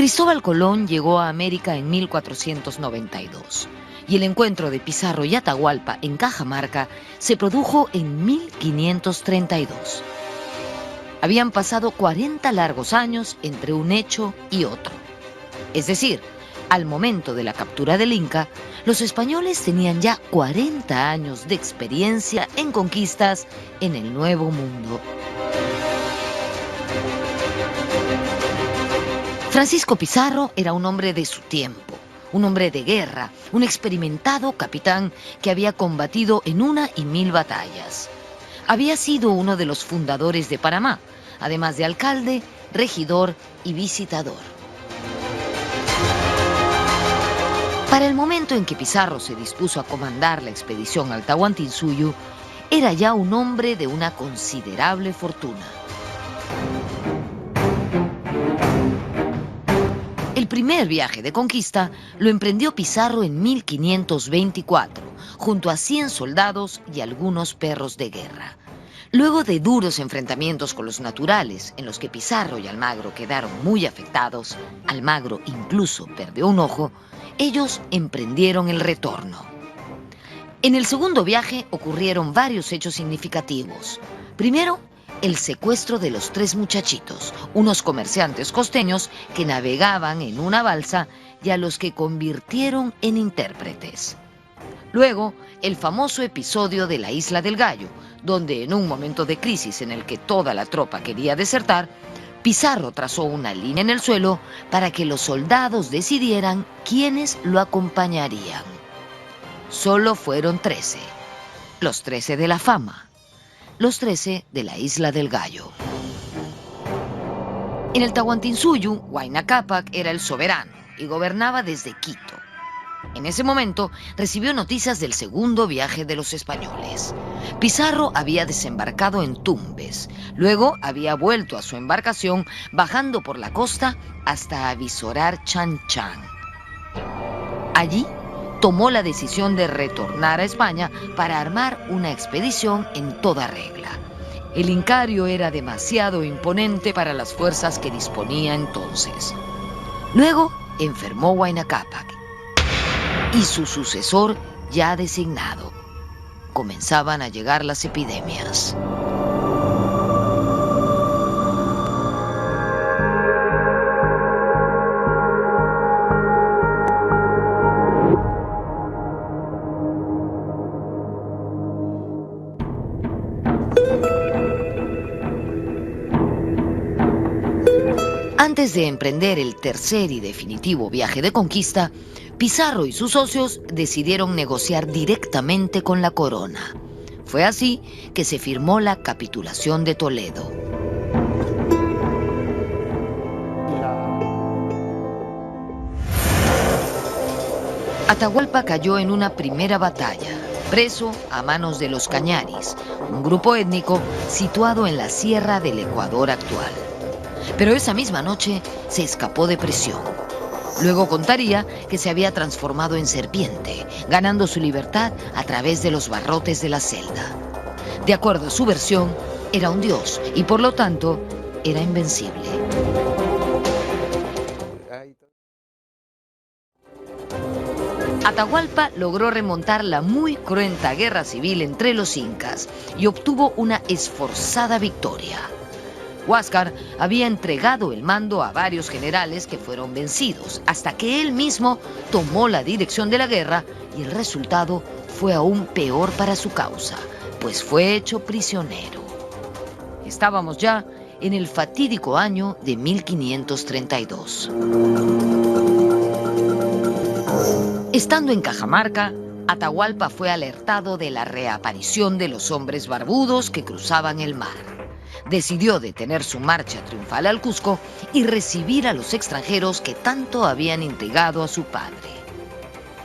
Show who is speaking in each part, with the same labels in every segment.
Speaker 1: Cristóbal Colón llegó a América en 1492 y el encuentro de Pizarro y Atahualpa en Cajamarca se produjo en 1532. Habían pasado 40 largos años entre un hecho y otro. Es decir, al momento de la captura del Inca, los españoles tenían ya 40 años de experiencia en conquistas en el Nuevo Mundo. Francisco Pizarro era un hombre de su tiempo, un hombre de guerra, un experimentado capitán que había combatido en 1 y 1000 batallas. Había sido uno de los fundadores de Panamá, además de alcalde, regidor y visitador. Para el momento en que Pizarro se dispuso a comandar la expedición al Tahuantinsuyo, era ya un hombre de una considerable fortuna. El primer viaje de conquista lo emprendió Pizarro en 1524, junto a 100 soldados y algunos perros de guerra. Luego de duros enfrentamientos con los naturales, en los que Pizarro y Almagro quedaron muy afectados, Almagro incluso perdió un ojo, ellos emprendieron el retorno. En el segundo viaje ocurrieron varios hechos significativos. Primero, el secuestro de los 3 muchachitos, unos comerciantes costeños que navegaban en una balsa y a los que convirtieron en intérpretes. Luego, el famoso episodio de la Isla del Gallo, donde en un momento de crisis en el que toda la tropa quería desertar, Pizarro trazó una línea en el suelo para que los soldados decidieran quiénes lo acompañarían. Solo fueron 13, los 13 de la fama. Los 13 de la Isla del Gallo. En el Tahuantinsuyo, Huayna Cápac era el soberano y gobernaba desde Quito. En ese momento recibió noticias del segundo viaje de los españoles. Pizarro había desembarcado en Tumbes, luego había vuelto a su embarcación bajando por la costa hasta avisorar Chan Chan. Allí tomó la decisión de retornar a España para armar una expedición en toda regla. El Incario era demasiado imponente para las fuerzas que disponía entonces. Luego enfermó Huayna Cápac y su sucesor ya designado. Comenzaban a llegar las epidemias. Antes de emprender el tercer y definitivo viaje de conquista, Pizarro y sus socios decidieron negociar directamente con la corona. Fue así que se firmó la capitulación de Toledo. Atahualpa cayó en una primera batalla, preso a manos de los Cañaris, un grupo étnico situado en la sierra del Ecuador actual. Pero esa misma noche se escapó de prisión. Luego contaría que se había transformado en serpiente, ganando su libertad a través de los barrotes de la celda. De acuerdo a su versión, era un dios y por lo tanto era invencible. Atahualpa logró remontar la muy cruenta guerra civil entre los incas y obtuvo una esforzada victoria. Huáscar había entregado el mando a varios generales que fueron vencidos, hasta que él mismo tomó la dirección de la guerra y el resultado fue aún peor para su causa, pues fue hecho prisionero. Estábamos ya en el fatídico año de 1532. Estando en Cajamarca, Atahualpa fue alertado de la reaparición de los hombres barbudos que cruzaban el mar. Decidió detener su marcha triunfal al Cusco y recibir a los extranjeros que tanto habían intrigado a su padre.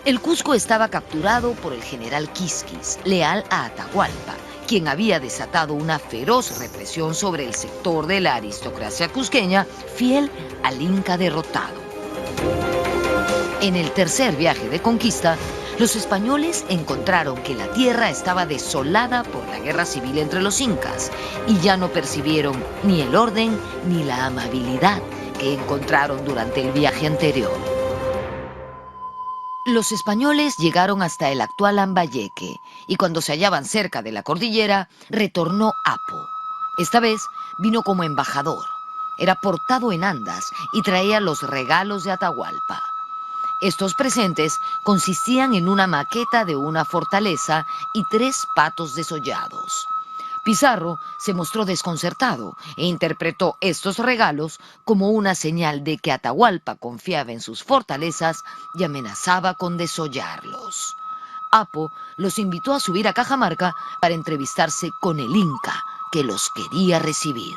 Speaker 1: El Cusco estaba capturado por el general Quisquis, leal a Atahualpa, quien había desatado una feroz represión sobre el sector de la aristocracia cusqueña, fiel al Inca derrotado. En el tercer viaje de conquista, los españoles encontraron que la tierra estaba desolada por la guerra civil entre los incas y ya no percibieron ni el orden ni la amabilidad que encontraron durante el viaje anterior. Los españoles llegaron hasta el actual Lambayeque y cuando se hallaban cerca de la cordillera, retornó Apo. Esta vez vino como embajador. Era portado en andas y traía los regalos de Atahualpa. Estos presentes consistían en una maqueta de una fortaleza y 3 patos desollados. Pizarro se mostró desconcertado e interpretó estos regalos como una señal de que Atahualpa confiaba en sus fortalezas y amenazaba con desollarlos. Apo los invitó a subir a Cajamarca para entrevistarse con el Inca, que los quería recibir.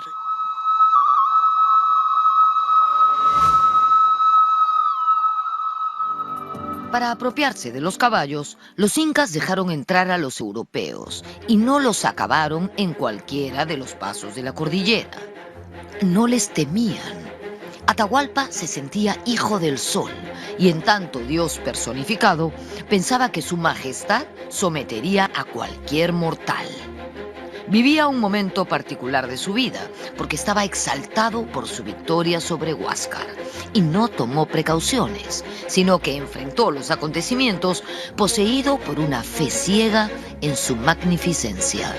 Speaker 1: Para apropiarse de los caballos, los incas dejaron entrar a los europeos y no los acabaron en cualquiera de los pasos de la cordillera. No les temían. Atahualpa se sentía hijo del sol y en tanto Dios personificado, pensaba que su majestad sometería a cualquier mortal. Vivía un momento particular de su vida, porque estaba exaltado por su victoria sobre Huáscar y no tomó precauciones, sino que enfrentó los acontecimientos poseído por una fe ciega en su magnificencia.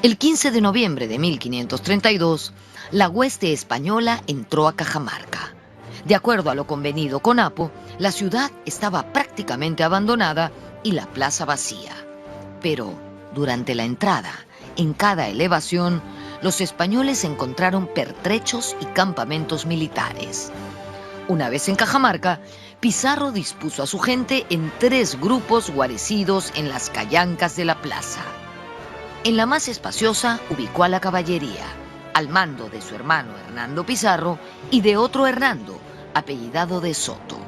Speaker 1: El 15 de noviembre de 1532, la hueste española entró a Cajamarca. De acuerdo a lo convenido con Apo, la ciudad estaba prácticamente abandonada y la plaza vacía. Pero durante la entrada, en cada elevación, los españoles encontraron pertrechos y campamentos militares. Una vez en Cajamarca, Pizarro dispuso a su gente en 3 grupos guarecidos en las callancas de la plaza. En la más espaciosa ubicó a la caballería, al mando de su hermano Hernando Pizarro y de otro Hernando, apellidado de Soto.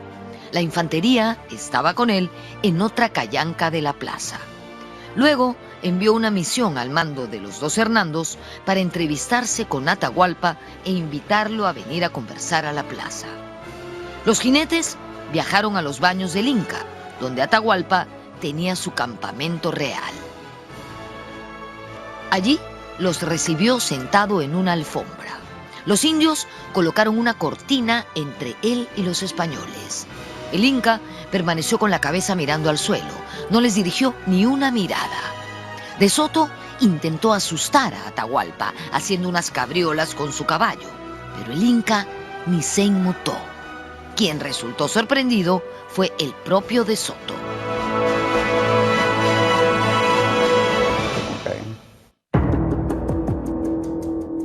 Speaker 1: La infantería estaba con él en otra callanca de la plaza. Luego envió una misión al mando de los 2 Hernandos para entrevistarse con Atahualpa e invitarlo a venir a conversar a la plaza. Los jinetes viajaron a los baños del Inca, donde Atahualpa tenía su campamento real. Allí los recibió sentado en una alfombra. Los indios colocaron una cortina entre él y los españoles. El Inca permaneció con la cabeza mirando al suelo, no les dirigió ni una mirada. De Soto intentó asustar a Atahualpa, haciendo unas cabriolas con su caballo, pero el Inca ni se inmutó. Quien resultó sorprendido fue el propio De Soto.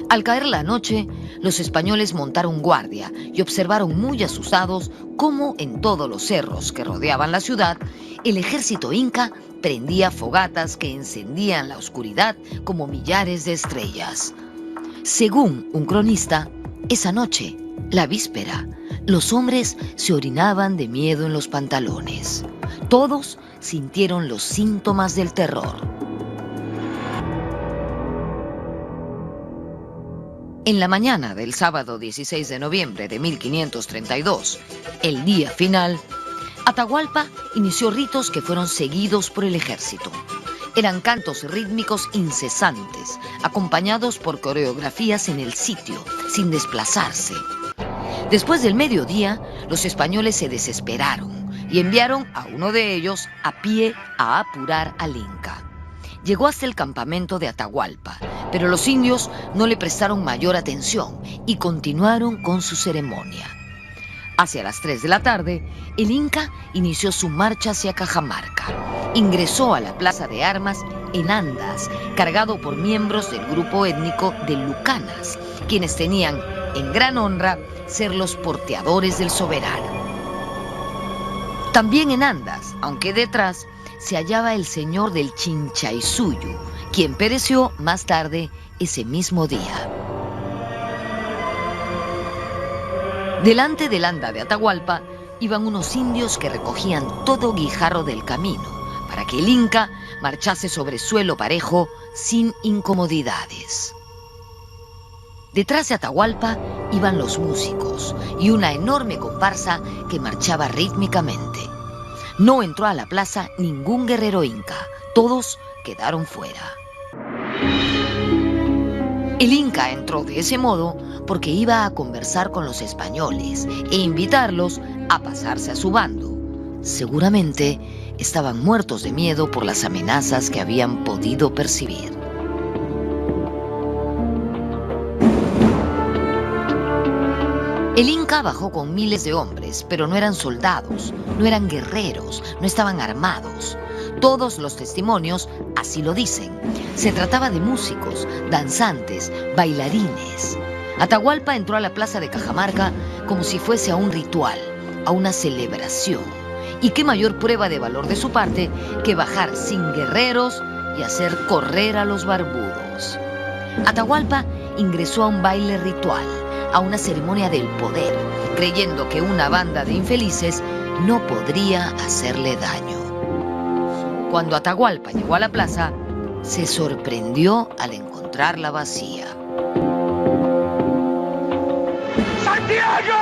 Speaker 1: Al caer la noche, los españoles montaron guardia y observaron muy asustados cómo en todos los cerros que rodeaban la ciudad, el ejército inca prendía fogatas que encendían la oscuridad como millares de estrellas. Según un cronista, esa noche, la víspera, los hombres se orinaban de miedo en los pantalones. Todos sintieron los síntomas del terror. En la mañana del sábado 16 de noviembre de 1532, el día final, Atahualpa inició ritos que fueron seguidos por el ejército. Eran cantos rítmicos incesantes, acompañados por coreografías en el sitio, sin desplazarse. Después del mediodía, los españoles se desesperaron y enviaron a uno de ellos a pie a apurar al Inca. Llegó hasta el campamento de Atahualpa, pero los indios no le prestaron mayor atención y continuaron con su ceremonia. Hacia las 3 de la tarde, el Inca inició su marcha hacia Cajamarca. Ingresó a la plaza de armas en andas, cargado por miembros del grupo étnico de Lucanas, quienes tenían en gran honra ser los porteadores del soberano. También en andas, aunque detrás, se hallaba el señor del Chinchaysuyu, quien pereció más tarde ese mismo día. Delante del anda de Atahualpa iban unos indios que recogían todo guijarro del camino para que el Inca marchase sobre suelo parejo sin incomodidades. Detrás de Atahualpa iban los músicos y una enorme comparsa que marchaba rítmicamente. No entró a la plaza ningún guerrero inca, todos quedaron fuera. El Inca entró de ese modo porque iba a conversar con los españoles e invitarlos a pasarse a su bando. Seguramente estaban muertos de miedo por las amenazas que habían podido percibir. El Inca bajó con miles de hombres, pero no eran soldados, no eran guerreros, no estaban armados. Todos los testimonios así lo dicen. Se trataba de músicos, danzantes, bailarines. Atahualpa entró a la plaza de Cajamarca como si fuese a un ritual, a una celebración. Y qué mayor prueba de valor de su parte que bajar sin guerreros y hacer correr a los barbudos. Atahualpa ingresó a un baile ritual, a una ceremonia del poder, creyendo que una banda de infelices no podría hacerle daño. Cuando Atahualpa llegó a la plaza, se sorprendió al encontrarla vacía.
Speaker 2: ¡Santiago!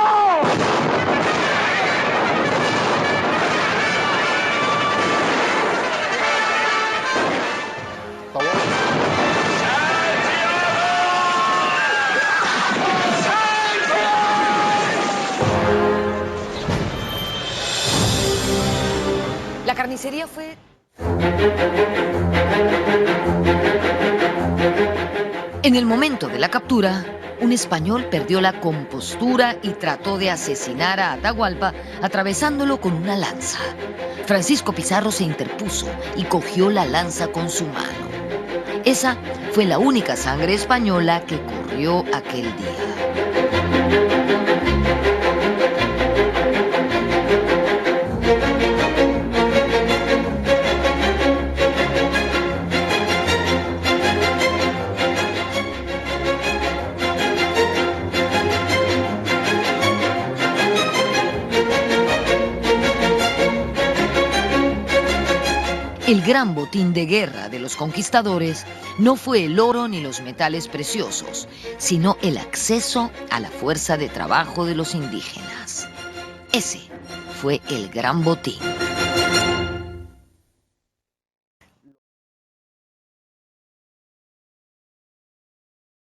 Speaker 1: La carnicería fue... En el momento de la captura, un español perdió la compostura y trató de asesinar a Atahualpa atravesándolo con una lanza. Francisco Pizarro se interpuso y cogió la lanza con su mano. Esa fue la única sangre española que corrió aquel día. El gran botín de guerra de los conquistadores no fue el oro ni los metales preciosos, sino el acceso a la fuerza de trabajo de los indígenas. Ese fue el gran botín.